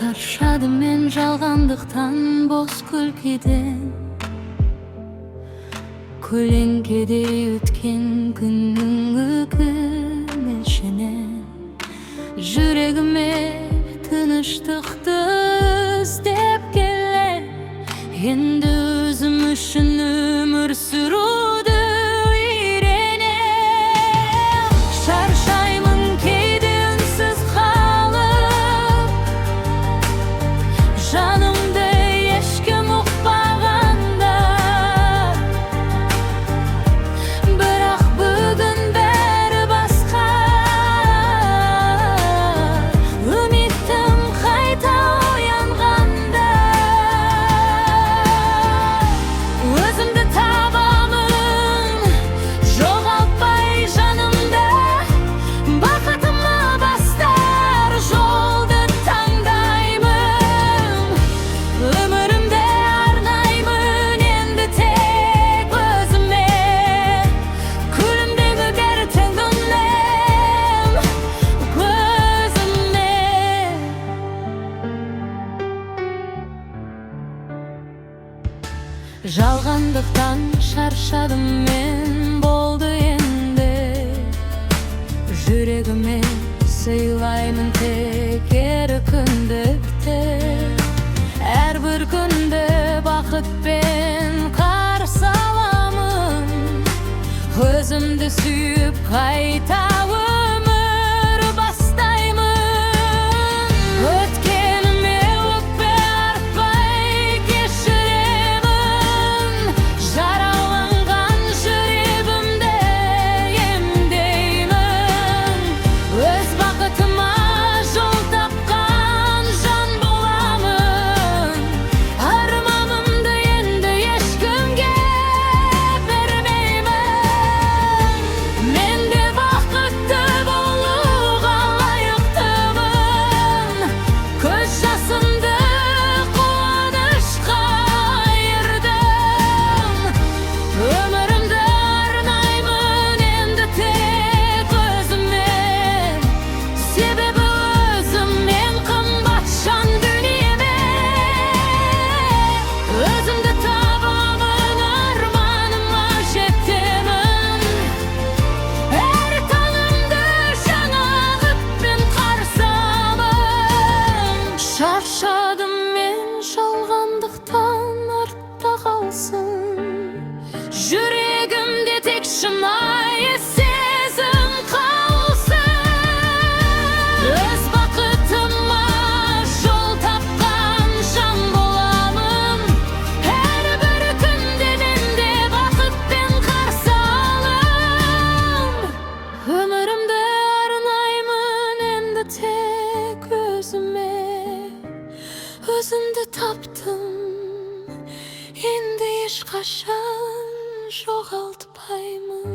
Şarşadım men жалғандықтан, бос күлкіден. Көлеңкеде өткен күннің өкінішінен жүрегіме тыныштықты іздеп келем. Енді өзім үшін өмір сүруді үйренем. Шаршаймын кейде үнсіз қалып, жанымды ешкім ұқпағанда. Бірақ бүгін бәрі басқа, үмітім қайта оянғанда. Өзімді табамын, жоғалтпай жанымда, бақытыма бастар жолды таңдаймын. Өмірімді арнаймын енді тек өзіме, күлімдегі ертең күнім көзіме. Жалғандықтан шаршадым мен, болды енді жүрегіме сыйлаймын тек еркіндікті. Әрбір күнді бақытпен қарсы аламын, өзімді сүйіп қайта өмір бастаймын. Өткеніме өкпе артпай кешіремін, жараланған жүрегімді емдеймін. Өз бақытыма жол тапқан жан боламын, арманымды енді ешкімге бермеймін. Мен де бақытты болуға лайықтымын, көз жасымды қуанышқа айырдым. Өмірімді арнаймын енді тек өзіме, себебі өзім ең қымбат жан дүниеме. Өзімді табамын, арманыма жетемін. Әр таңымды жаңа үмітпен қарсы аламын. Шаршадым мен жалғандықтан, артта қалсын жүрегімде тек шынайы сезім қалсын. Өз бақытыма жол тапқан жан боламын, әрбір күнде мен де бақытпен қарсы алам. Өмірімді арнаймын енді тек өзіме, өзімді таптым, енді ешқашан жоғалтпаймын.